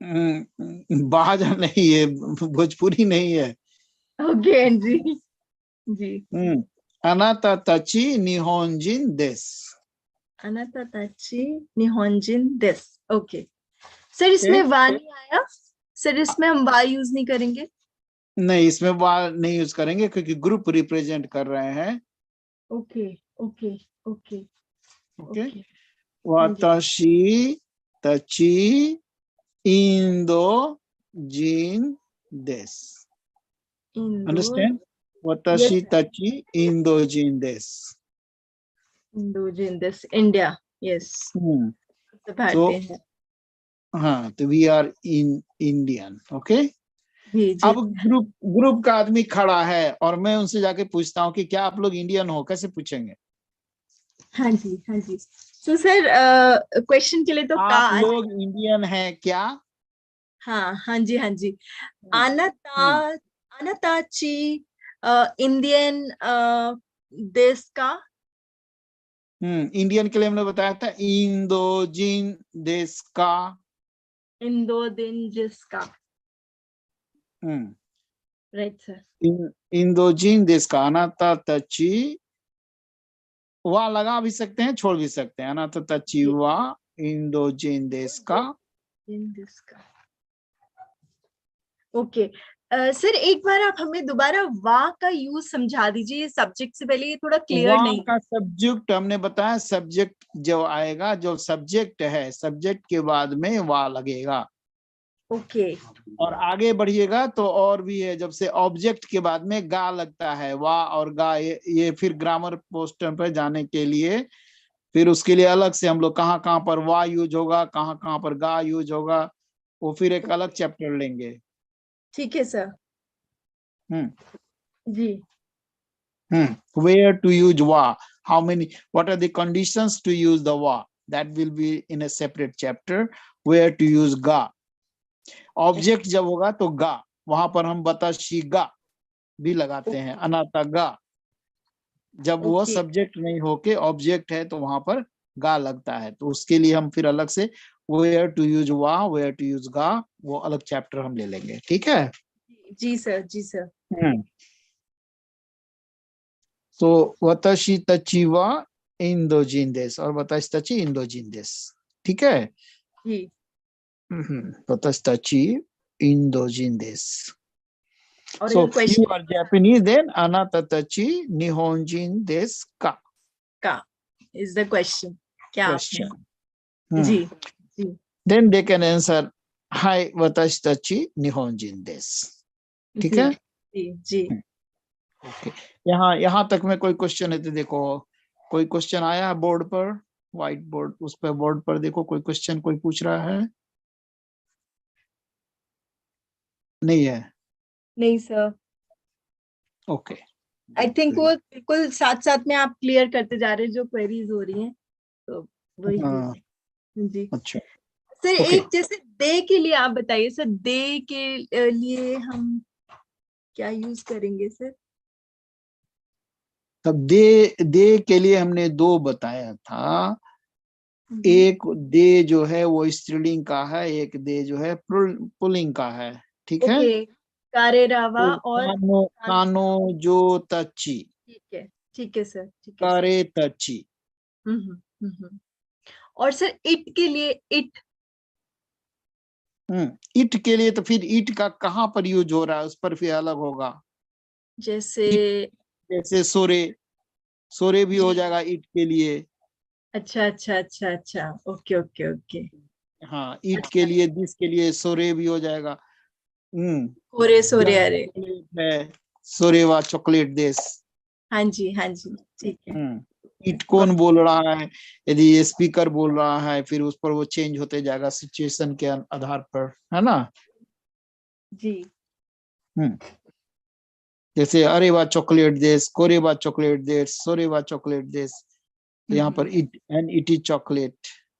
बाजा नहीं है, भोजपुरी नहीं है. ओके जी. जी. अनाता तची निहोंजिन देस. अनाता ताची निहोंजिन देस. ओके सर, इसमें वा नहीं आया सर. इसमें हम वा यूज नहीं करेंगे. नहीं, इसमें वा नहीं यूज करेंगे क्योंकि ग्रुप रिप्रेजेंट कर रहे हैं. Okay okay okay okay. वाताशी तची इंदो जिन देस. Understand? Watashi tachi Indojin desu. Indojin desu. India. Yes. So, हाँ, तो we are in Indian. Okay? अब ग्रुप का आदमी खड़ा है और मैं उनसे जाके पूछता हूँ कि क्या आप लोग इंडियन हो? कैसे पूछेंगे? हाँ जी, हाँ जी. तो सर क्वेश्चन के लिए तो आप लोग इंडियन हैं क्या? हाँ हाँ जी, हाँ जी. अनाताची इंडियन देश का. इंडियन के लिए हमने बताया था इंदोजिन देश का. इंदोजिन जिसका. Right sir. इंदोजिन देश का. अनाता तची वा लगा भी सकते हैं, छोड़ भी सकते हैं. अनाता तची वा इंदोजिन देश का. ओके. सर एक बार आप हमें दोबारा वाह का यूज समझा दीजिए, सब्जेक्ट से पहले ये थोड़ा क्लियर वाह नहीं। का सब्जेक्ट हमने बताया, सब्जेक्ट जो आएगा, जो सब्जेक्ट है, सब्जेक्ट के बाद में वाह लगेगा। ओके। और आगे बढ़िएगा तो और भी है, जब से ऑब्जेक्ट के बाद में गा लगता है, वाह और गा, ये फिर ग्रामर पोस्टर पर जाने के लिए, फिर उसके लिए अलग से हम लोग कहाँ कहाँ पर वाह यूज होगा, कहाँ कहाँ पर गा यूज होगा, वो फिर एक अलग चैप्टर लेंगे। ठीक है सर। हम्म जी। Where to use wa, how many, what are the conditions to use the wa, that will be in a separate chapter. Where to use ga, object जब होगा तो गा, वहां पर हम बताशी गा भी लगाते हैं, अनाता गा। जब वो ओके सब्जेक्ट नहीं होके ऑब्जेक्ट है तो वहां पर गा लगता है, तो उसके लिए हम फिर अलग से वेयर टू यूज वा, वेयर टू यूज गा, वो अलग चैप्टर हम ले लेंगे। ठीक है। जी सर, जी सर। तो वताशी तची वा इंदोजिन देश और वताशी तची इंदोजिन देश। ठीक है। जी। वताशी तची इंदोजिन देश। और So अगर you question are Japanese, then anata tachi nihonjin desu ka? का इज द क्वेश्चन, क्या आपने। Question. Hmm. Ji ji Then they can answer, hai watashi tachi nihonjin desu. ठीक जी है। जी जी। ओके। यहाँ तक में कोई क्वेश्चन है तो देखो, कोई क्वेश्चन आया है बोर्ड पर, व्हाइट बोर्ड, उस पर बोर्ड पर देखो, कोई क्वेश्चन कोई पूछ रहा है? नहीं है। नहीं सर। ओके। आई थिंक वो बिल्कुल साथ साथ में आप क्लियर करते जा रहे हैं जो क्वेरीज हो रही हैं, तो वही हाँ, है। जी अच्छा। Sir, okay. एक जैसे दे के लिए आप बताइए सर, दे के लिए हम क्या यूज करेंगे सर। तब दे के लिए हमने दो बताया था। एक दे जो है वो स्त्रीलिंग का है, एक दे जो है पुल्लिंग का है। ठीक है। ओके। कारे रावा तो और कानो जो तची, ठीक है सर, ठीक है सर। करे तची। हम्म। और सर इट के लिए इट। ईट के लिए तो फिर ईट का कहाँ पर यूज हो रहा है, उस पर फिर अलग होगा। जैसे ईट जैसे सोरे, सोरे भी हो जी। जाएगा ईट के लिए। अच्छा अच्छा अच्छा अच्छा, ओके ओके ओके। हाँ, ईट के अच्छा। लिए, दिस के लिए सोरे भी हो जाएगा। कोरे सोरे यहाँ अरे। चॉकलेट है, सोरेवा चॉकलेट देश। हाँ जी हाँ जी, ठीक है। ईट कौन बोल रहा है, यदि ये स्पीकर बोल रहा है, फिर उस पर वो चेंज होते जाएगा सिचुएशन के आधार पर, है ना। जी। हम्म जैसे अरे वाह चॉकलेट देश, कोरे वाह चॉकलेट देश, सोरे वाह चॉकलेट देश। तो यहाँ पर it and it is chocolate.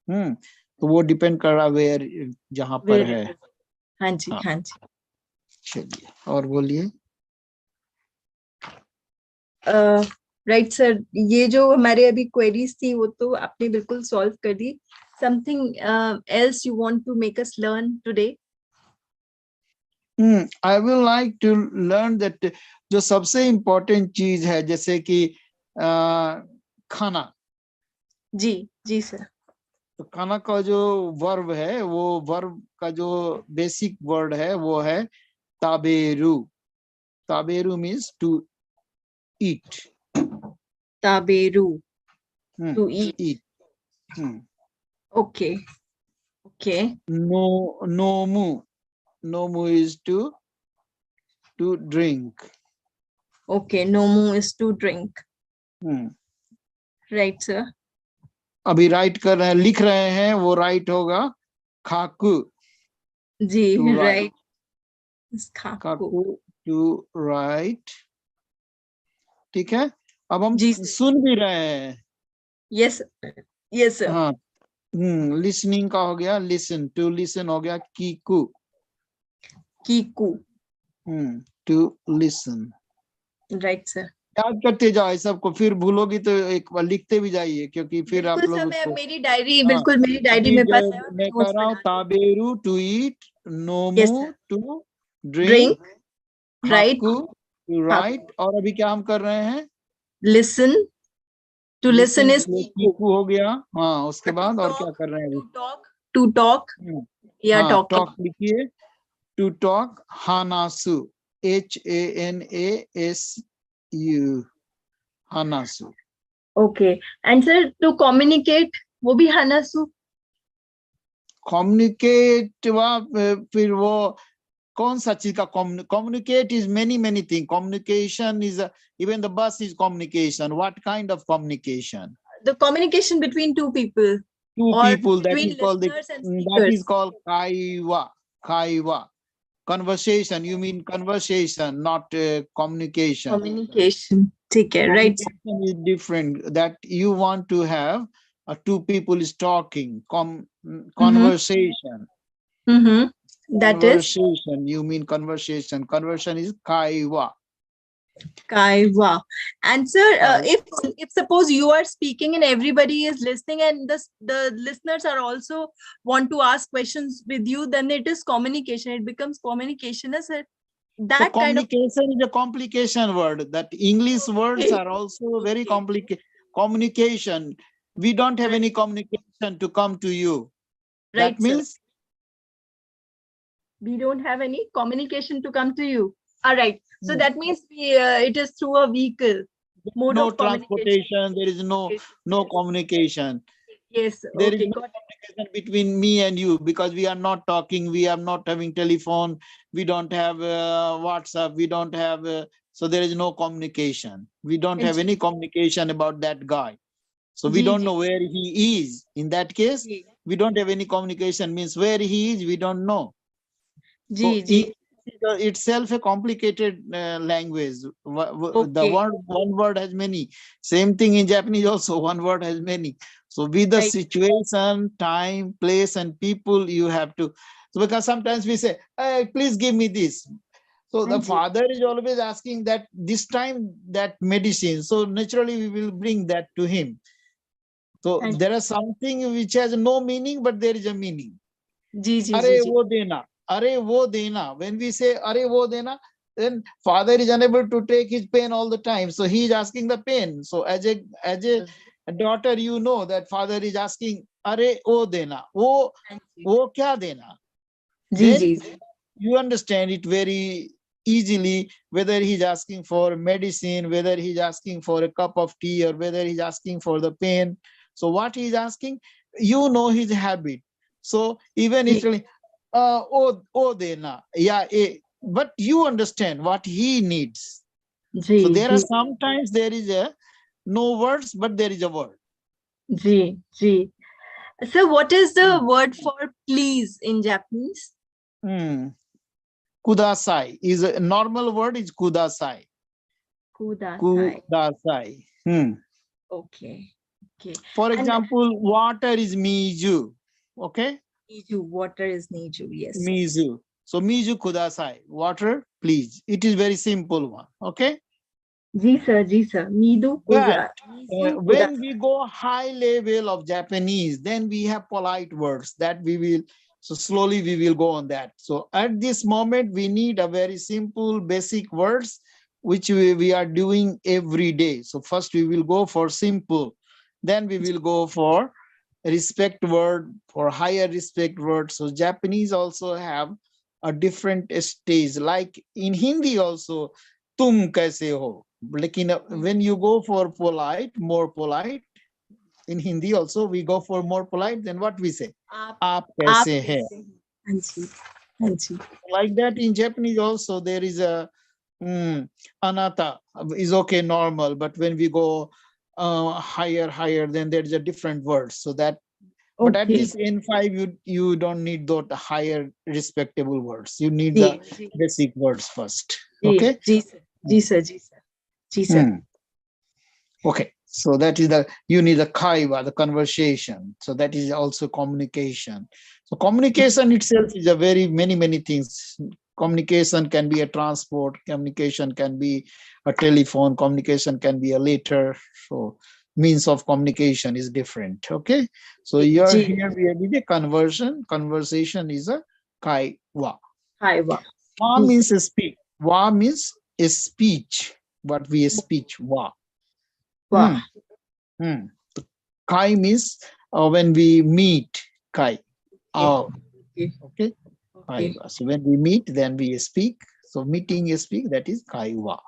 तो वो डिपेंड कर रहा वेयर, जहां पर वेरी है। हाँ जी हाँ, हाँ जी। चलिए और बोलिए। राइट सर, ये जो हमारे अभी क्वेरीज थी वो तो आपने बिल्कुल सॉल्व कर दी। Something else you want to make us learn today. I will like to learn that, जो सबसे इम्पोर्टेंट चीज है, जैसे कि खाना। जी जी सर। तो खाना का जो वर्ब है, वो वर्ब का जो बेसिक वर्ड है वो है ताबेरू। ताबेरू मीन्स टू ईट। ताबेरू, to eat. Eat. Okay okay no, नोमू, नोमू इज टू ड्रिंक। ओके। नोमू is to drink. Right sir. अभी राइट कर रहे हैं, लिख रहे हैं, वो राइट होगा खाकू, टू जी राइट। राइट। खाकू। खाकू, टू राइट। ठीक है। अब हम जी सर। सुन भी रहे हैं। Yes yes sir. हाँ। लिसनिंग का हो गया लिसन, टू लिसन हो गया कीकू। कीकू। To listen. Right sir. याद करते जाओ इस सबको, फिर भूलोगी तो एक बार लिखते भी जाइए, क्योंकि फिर बिल्कुल आप लोग सर, मैं उसको। मेरी डायरी, हाँ, बिल्कुल मेरी डायरी अभी मेरे पास है जब और मैं मैं कह नोट्स रहा हूँ बना रही हूँ। ताबेरू टू ईट, यस नोमू sir. To drink. Drink, right. खाकू टू खाकू। राइट, और अभी क्या हम कर रहे हैं? Listen. To listen listen is के लिए कीकू। कीकू हो गया। हाँ, उसके टू बाद और क्या टॉक। कर रहे हैं टू अभी? टॉक। टू टॉक हम्म, या हाँ, टॉकिंग। टॉक लिखिए, टू टॉक हानासु। Hanasu. Hanasu. Okay. And sir, to communicate, वो भी हनासु. Communicate फिर वो कौन सा चीज का communicate is many things. Communication is even the bus is communication. What kind of communication? The communication between two people. Two Or people, that between is called listeners and that is speakers. called kaiwa. Conversation, you mean conversation, not communication. Communication. ठीक है, right. Communication is different. That you want to have two people is talking, conversation. Mm-hmm. That is Conversation, you mean conversation. Conversation is kaiwa. Kaiwa. And sir, if suppose you are speaking and everybody is listening and the listeners are also want to ask questions with you, then it is communication. It becomes communication, sir. That So kind of communication is a complication word. That English words are also very complicated. Communication. We don't have any communication to come to you. Right, That means sir. We don't have any communication to come to you. All right. So that means it is through a vehicle. Mode no of communication. transportation. There is no communication. Yes. There is Okay. no communication between me and you because we are not talking. We are not having telephone. We don't have WhatsApp. We don't have. So there is no communication. We don't have any communication about that guy. So we don't know where he is. In that case, we don't have any communication. Means where he is, we don't know. So itself a complicated language. The one word has many. Same thing in Japanese also. One word has many. So with the situation, time, place, and people, you have to. So because sometimes we say, "Hey, please give me this." So the father is always asking that this time that medicine. So naturally we will bring that to him. So there is something which has no meaning, but there is a meaning. Are wo dena. Are wo dena. When we say are wo dena, then father is unable to take his pain all the time. So he is asking the pain. So as a daughter, you know that father is asking are wo dena. Wo kya dena. Then you understand it very easily whether he's asking for medicine, whether he's asking for a cup of tea, or whether he's asking for the pain. So what he's asking, you know his habit. So even if dena, yeah, but you understand what he needs. So there are sometimes there is no words, but there is a word. So what is the word for please in Japanese? Kudasai is a normal word is kudasai. Kudasai. Okay. For example, water is Miju. Okay? Niju, water is Niju, yes. Mizu. So Miju kudasai. Water, please. It is very simple one. Okay? Ji sir. Midu But when we go high level of Japanese, then we have polite words that we will, so slowly we will go on that. So at this moment, we need a very simple basic words, which we are doing every day. So first we will go for simple. Then we will go for respect word, for higher respect word. So Japanese also have a different stage. Like in Hindi also, tum kaise ho. Like when you go for polite, more polite, in Hindi also we go for more polite, then what we say? Aap kaise hai. Like that in Japanese also there is a anata is okay, normal, but when we go higher, then there is a different word. So that, but at this N5, you don't need those higher respectable words. You need the basic words first. Okay. Ji sir. Okay. So that is you need the kaiwa, the conversation. So that is also communication. So communication itself is a very many things. Communication can be a transport, communication can be a telephone, communication can be a letter. So means of communication is different. Okay. So here we have the conversation is a kaiwa. Wa means a speak. Wa means a speech. What we speech. Wa. Kai means when we meet. Kai. Okay. So when we meet, then we speak. So meeting you speak, that is kaiwa.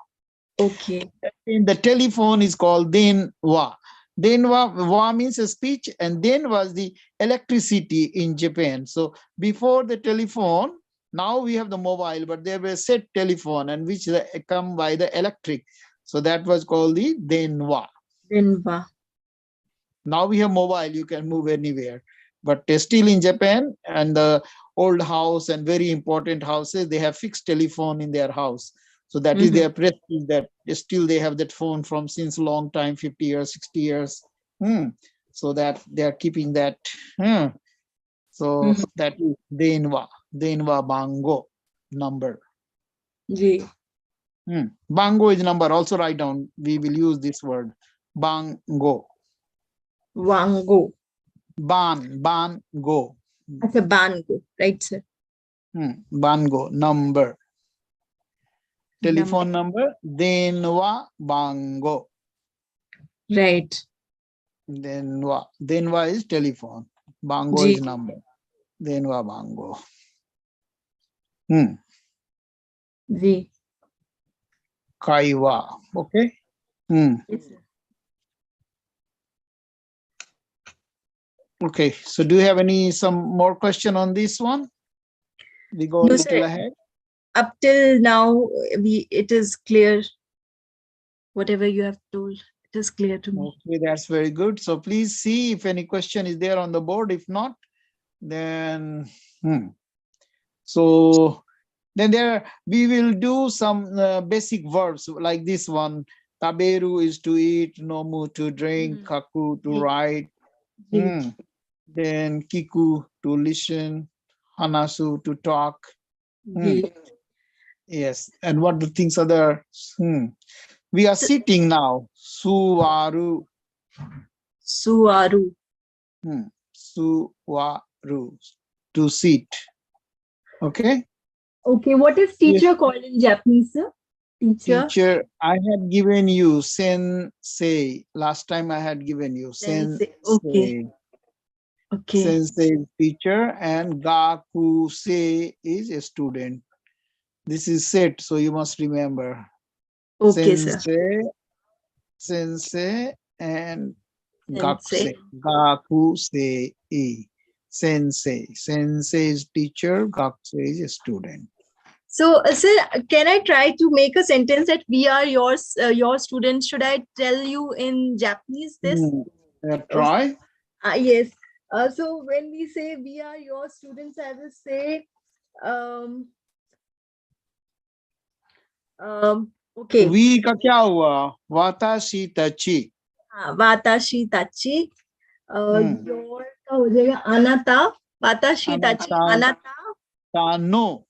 Okay. In the telephone is called denwa. Wa means a speech, and then was the electricity in Japan. So before the telephone, now we have the mobile, but there were set telephone and which come by the electric. So that was called the denwa. Denwa. Now we have mobile, you can move anywhere. But still in Japan and the old house and very important houses, they have fixed telephone in their house. So that is their prestige, that still they have that phone from since long time, 50 years, 60 years. So that they are keeping that. So that is Denwa Bango number. Ji. Bango is number. Also write down. We will use this word. Bango. Wango. Bango. That's a bango, right, sir? Bango number. Telephone number. Denwa Bango. Right. Denwa is telephone. Bango Ji. is number. Denwa Bango. Ji. Kaiwa. Okay. Yes, sir. Okay. So do you have some more question on this one? We go No, a little sir. ahead. Up till now, it is clear. Whatever you have told, it is clear to me. Okay, that's very good. So please see if any question is there on the board. If not, then so then we will do some basic verbs like this one. Taberu is to eat, nomu to drink, kaku to write. Then kiku to listen, hanasu to talk. Yes, and what the things are there? We are sitting now. Suwaru. Suwaru. Suwaru. To sit. Okay. Okay. What is teacher called in Japanese, sir? Teacher, I had given you sensei. Last time I had given you sensei. Okay. Okay. Sensei is teacher and gakusei is a student. This is set, so you must remember. Okay, Sensei, sir. sensei and Sensei. gakusei. Sensei. Sensei is teacher, gakusei is a student. So, sir, can I try to make a sentence that we are your students? Should I tell you in Japanese this? Try. Yes. So when we say we are your students, I will say, okay. We का क्या हुआ? Watashi tachi. Watashi tachi. Your का हो जाएगा anata. Watashi tachi. Anata. Tano.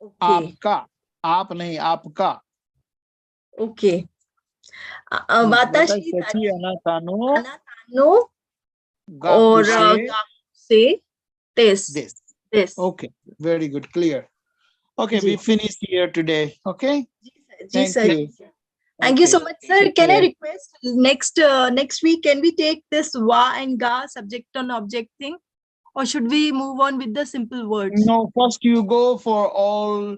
Okay. आपका. आप नहीं, आपका. Okay. Watashi tachi. Anata no. Anata no. Or say this. This. Okay. Very good. Clear. Okay, we finished here today. Okay. Thank you. You. Thank you so much, sir. Can I request next week, can we take this wa and ga subject and object thing? Or should we move on with the simple words? No, first you go for all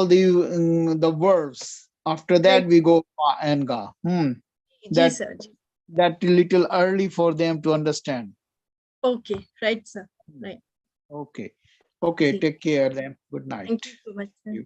the verbs. After that, we go wa and ga. That little early for them to understand. Okay, right, sir. Right. Okay. Okay, take care then. Good night. Thank you so much, sir.